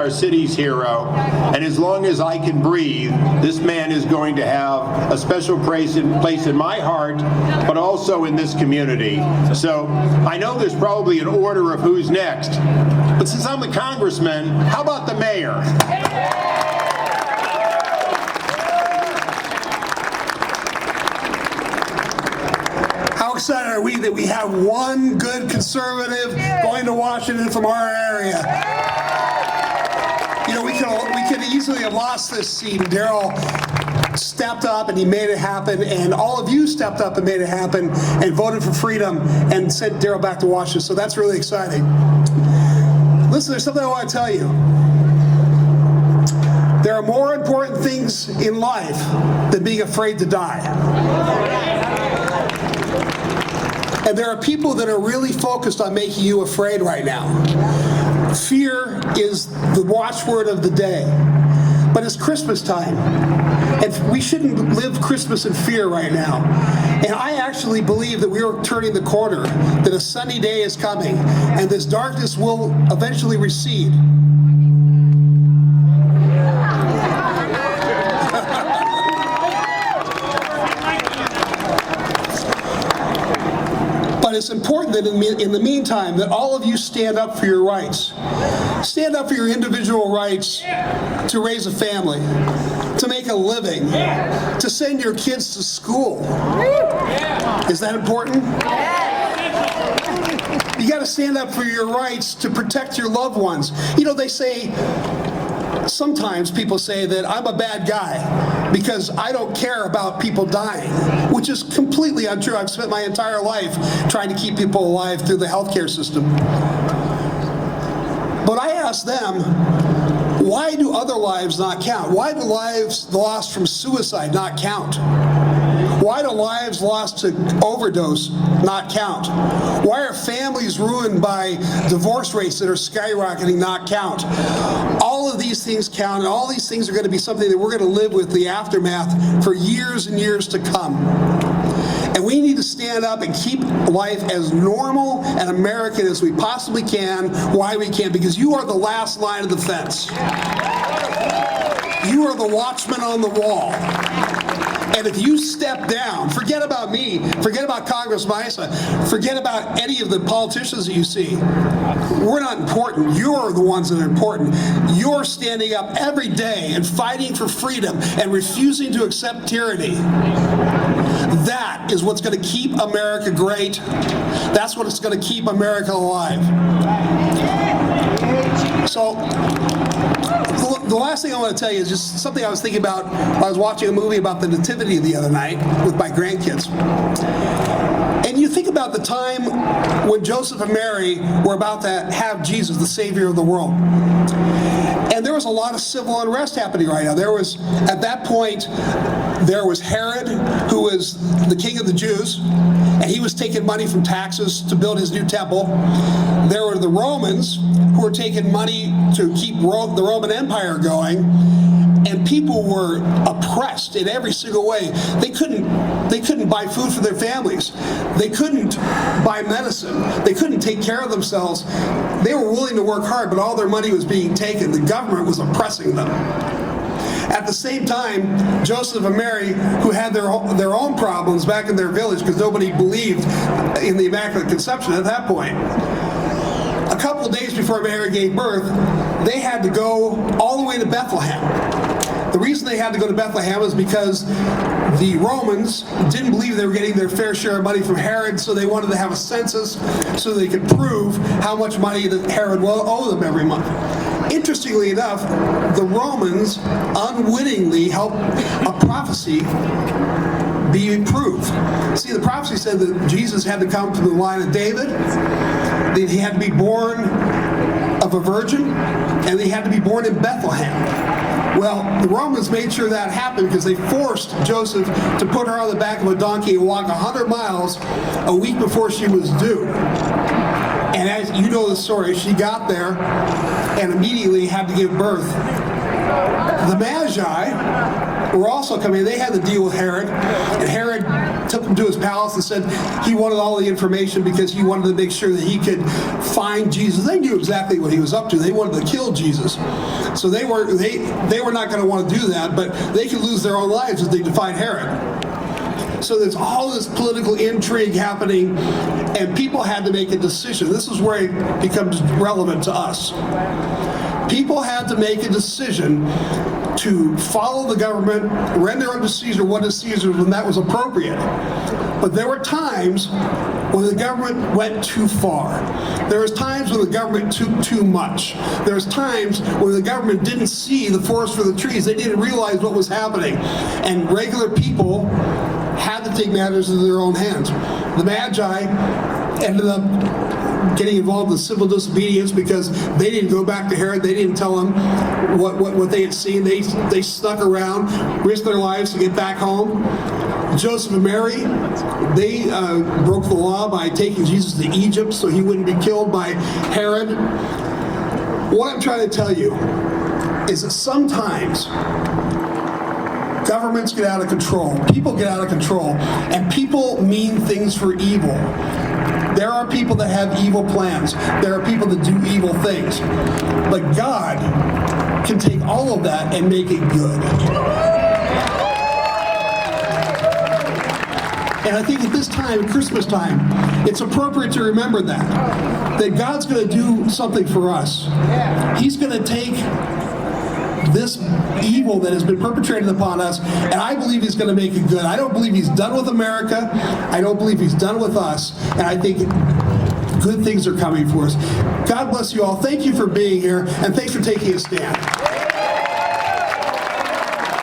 our city's hero, and as long as I can breathe, this man is going to have a special place in my heart, but also in this community. So I know there's probably an order of who's next, but since I'm a congressman, how about the mayor? How excited are we that we have one good conservative going to Washington from our area? You know, we could easily have lost this seat, and Darrell stepped up and he made it happen, and all of you stepped up and made it happen and voted for freedom and sent Darrell back to Washington, so that's really exciting. Listen, there's something I want to tell you. There are more important things in life than being afraid to die. And there are people that are really focused on making you afraid right now. Fear is the watchword of the day. But it's Christmas time. And we shouldn't live Christmas in fear right now. And I actually believe that we are turning the corner, that a sunny day is coming, and this darkness will eventually recede. But it's important that in the meantime that all of you stand up for your rights. Stand up for your individual rights to raise a family, to make a living, to send your kids to school. Is that important? You got to stand up for your rights to protect your loved ones. You know, they say, sometimes people say that I'm a bad guy because I don't care about people dying, which is completely untrue. I've spent my entire life trying to keep people alive through the healthcare system. But I ask them, why do other lives not count? Why do lives lost from suicide not count? Why do lives lost to overdose not count? Why are families ruined by divorce rates that are skyrocketing not count? All of these things count, and all these things are going to be something that we're going to live with the aftermath for years and years to come. And we need to stand up and keep life as normal and American as we possibly can. Why we can? Because you are the last line of defense. You are the watchman on the wall. And if you step down, forget about me, forget about Congressman Issa, forget about any of the politicians that you see. We're not important. You're the ones that are important. You're standing up every day and fighting for freedom and refusing to accept tyranny. That is what's going to keep America great. That's what's going to keep America alive. So, the last thing I want to tell you is just something I was thinking about while I was watching a movie about the Nativity the other night with my grandkids. And you think about the time when Joseph and Mary were about to have Jesus, the Savior of the world. And there was a lot of civil unrest happening right now. There was, at that point, there was Herod, who was the king of the Jews, and he was taking money from taxes to build his new temple. There were the Romans, who were taking money to keep the Roman Empire going, and people were oppressed in every single way. They couldn't buy food for their families. They couldn't buy medicine. They couldn't take care of themselves. They were willing to work hard, but all their money was being taken. The government was oppressing them. At the same time, Joseph and Mary, who had their own problems back in their village because nobody believed in the Immaculate Conception at that point, a couple of days before Mary gave birth, they had to go all the way to Bethlehem. The reason they had to go to Bethlehem is because the Romans didn't believe they were getting their fair share of money from Herod, so they wanted to have a census so they could prove how much money that Herod will owe them every month. Interestingly enough, the Romans unwittingly helped a prophecy be proved. See, the prophecy said that Jesus had to come from the line of David, that he had to be born of a virgin, and he had to be born in Bethlehem. Well, the Romans made sure that happened because they forced Joseph to put her on the back of a donkey and walk 100 miles a week before she was due. And as you know the story, she got there and immediately had to give birth. The Magi were also coming. They had to deal with Herod, and Herod took him to his palace and said he wanted all the information because he wanted to make sure that he could find Jesus. They knew exactly what he was up to. They wanted to kill Jesus. So they were not going to want to do that, but they could lose their own lives if they defied Herod. So there's all this political intrigue happening, and people had to make a decision. This is where it becomes relevant to us. People had to make a decision to follow the government, render unto Caesar what is Caesar's when that was appropriate. But there were times when the government went too far. There was times when the government took too much. There was times when the government didn't see the forest for the trees. They didn't realize what was happening. And regular people had to take matters into their own hands. The Magi ended up getting involved in civil disobedience because they didn't go back to Herod. They didn't tell him what they had seen. They stuck around, risked their lives to get back home. Joseph and Mary, they broke the law by taking Jesus to Egypt so he wouldn't be killed by Herod. What I'm trying to tell you is that sometimes governments get out of control, people get out of control, and people mean things for evil. There are people that have evil plans. There are people that do evil things. But God can take all of that and make it good. And I think at this time, Christmas time, it's appropriate to remember that God's going to do something for us. He's going to take this evil that has been perpetrated upon us, and I believe he's going to make it good. I don't believe he's done with America. I don't believe he's done with us, and I think good things are coming for us. God bless you all. Thank you for being here, and thanks for taking a stand.